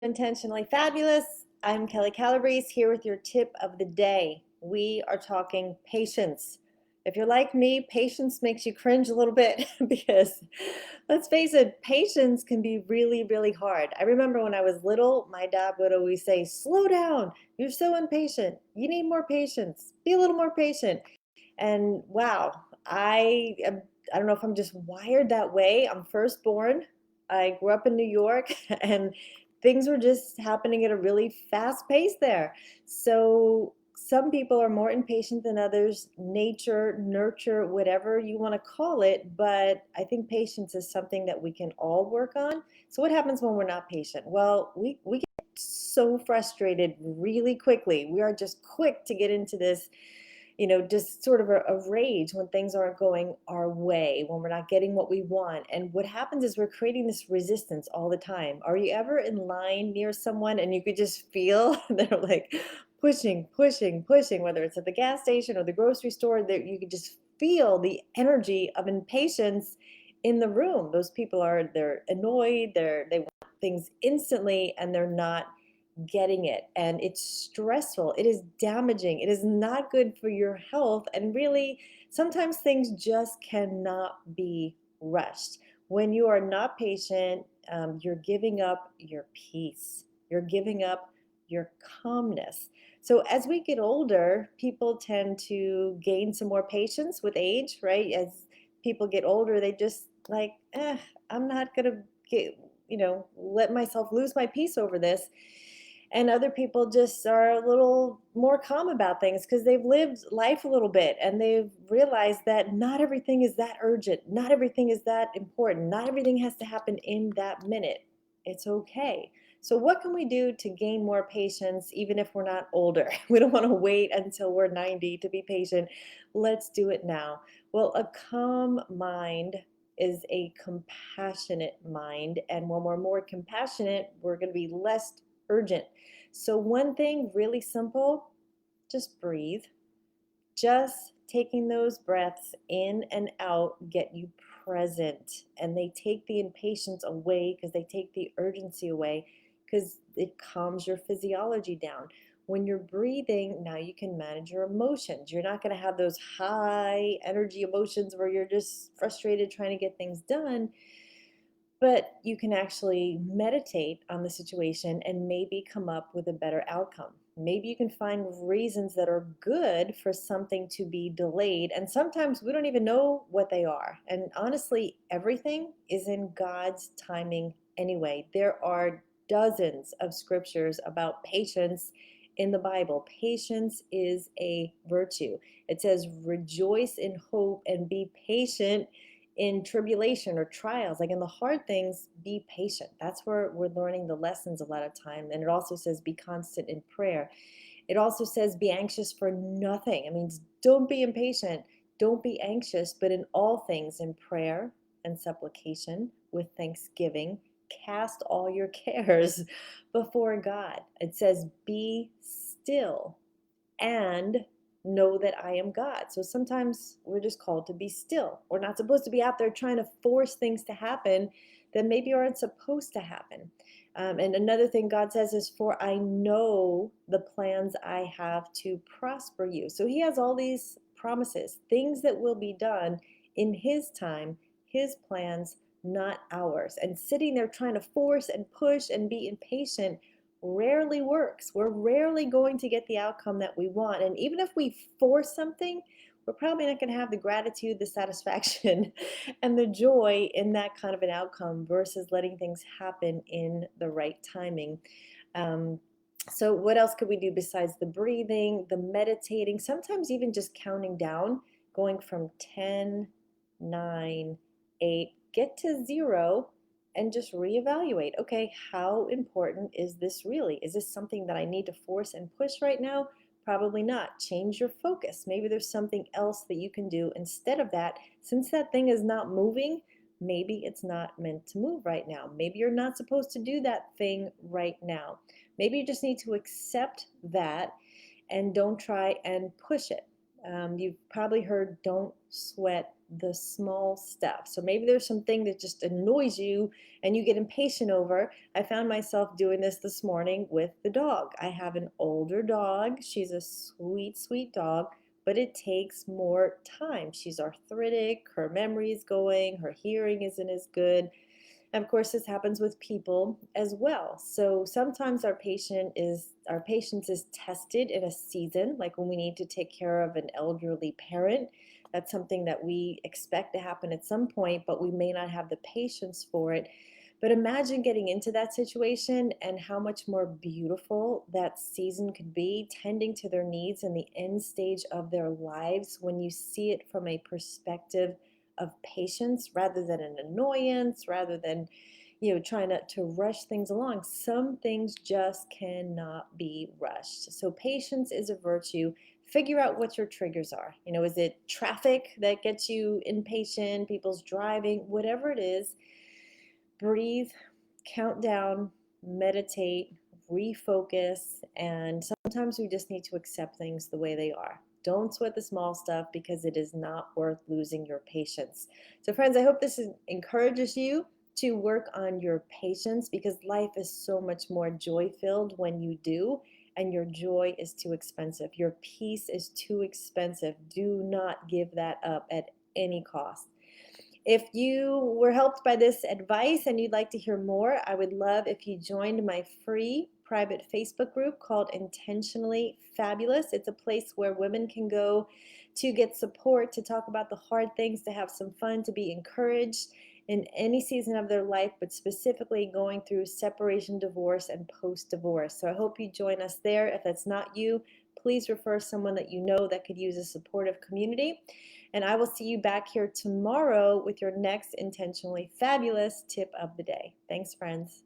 Intentionally Fabulous. I'm Kelly Calabrese here with your tip of the day. We are talking patience. If you're like me, patience makes you cringe a little bit because let's face it, patience can be really, really hard. I remember when I was little, my dad would always say, "Slow down. You're so impatient. You need more patience. Be a little more patient." And wow, I don't know if I'm just wired that way. I'm firstborn. I grew up in New York and things were just happening at a really fast pace there. So some people are more impatient than others, nature, nurture, whatever you want to call it. But I think patience is something that we can all work on. So what happens when we're not patient? Well, we get so frustrated really quickly. We are just quick to get into this, just sort of a rage when things aren't going our way, when we're not getting what we want. And what happens is we're creating this resistance all the time. Are you ever in line near someone and you could just feel they're like pushing, pushing, pushing, whether it's at the gas station or the grocery store, that you could just feel the energy of impatience in the room. Those people they're annoyed, they want things instantly and they're not getting it, and it's stressful, it is damaging, it is not good for your health, and really sometimes things just cannot be rushed. When you are not patient, you're giving up your peace, you're giving up your calmness. So as we get older, people tend to gain some more patience with age, right? As people get older, they just like, I'm not gonna get, let myself lose my peace over this. And other people just are a little more calm about things because they've lived life a little bit and they've realized that not everything is that urgent, not everything is that important, not everything has to happen in that minute. It's okay. So what can we do to gain more patience even if we're not older? We don't want to wait until we're 90 to be patient. Let's do it now. Well, a calm mind is a compassionate mind, and when we're more compassionate, we're going to be less urgent. So, one thing really simple, just breathe. Just taking those breaths in and out get you present, and they take the impatience away because they take the urgency away because it calms your physiology down. When you're breathing, now you can manage your emotions. You're not going to have those high energy emotions where you're just frustrated trying to get things done, but you can actually meditate on the situation and maybe come up with a better outcome. Maybe you can find reasons that are good for something to be delayed. And sometimes we don't even know what they are. And honestly, everything is in God's timing anyway. There are dozens of scriptures about patience in the Bible. Patience is a virtue. It says, rejoice in hope and be patient in tribulation or trials, like in the hard things, be patient. That's where we're learning the lessons a lot of time. And it also says be constant in prayer. It also says be anxious for nothing. It means don't be impatient, don't be anxious, but in all things in prayer and supplication with thanksgiving, cast all your cares before God. It says be still and know that I am God. So sometimes we're just called to be still. We're not supposed to be out there trying to force things to happen that maybe aren't supposed to happen. And another thing God says is, for I know the plans I have to prosper you. So he has all these promises, things that will be done in his time, his plans, not ours. And sitting there trying to force and push and be impatient rarely works. We're rarely going to get the outcome that we want. And even if we force something, we're probably not going to have the gratitude, the satisfaction, and the joy in that kind of an outcome versus letting things happen in the right timing. Um, so, what else could we do besides the breathing, the meditating, sometimes even just counting down, going from 10, 9, 8, get to 0 and just reevaluate. Okay, how important is this really? Is this something that I need to force and push right now? Probably not. Change your focus. Maybe there's something else that you can do instead of that. Since that thing is not moving, maybe it's not meant to move right now. Maybe you're not supposed to do that thing right now. Maybe you just need to accept that and don't try and push it. You've probably heard don't sweat the small stuff. So maybe there's something that just annoys you and you get impatient over. I found myself doing this morning with the dog. I have an older dog. She's a sweet, sweet dog, but it takes more time. She's arthritic, her memory is going, her hearing isn't as good. And of course, this happens with people as well. So sometimes our patience is tested in a season, like when we need to take care of an elderly parent. That's something that we expect to happen at some point, but we may not have the patience for it. But imagine getting into that situation and how much more beautiful that season could be, tending to their needs in the end stage of their lives when you see it from a perspective of patience rather than an annoyance, rather than trying to rush things along. Some things just cannot be rushed. So patience is a virtue. Figure out what your triggers are. Is it traffic that gets you impatient, people's driving, whatever it is? Breathe, count down, meditate, refocus, and sometimes we just need to accept things the way they are. Don't sweat the small stuff because it is not worth losing your patience. So, friends, I hope this encourages you to work on your patience because life is so much more joy filled when you do, and your joy is too expensive. Your peace is too expensive. Do not give that up at any cost. If you were helped by this advice and you'd like to hear more, I would love if you joined my free private Facebook group called Intentionally Fabulous. It's a place where women can go to get support, to talk about the hard things, to have some fun, to be encouraged in any season of their life, but specifically going through separation, divorce, and post-divorce. So I hope you join us there. If that's not you, please refer someone that you know that could use a supportive community. And I will see you back here tomorrow with your next Intentionally Fabulous tip of the day. Thanks, friends.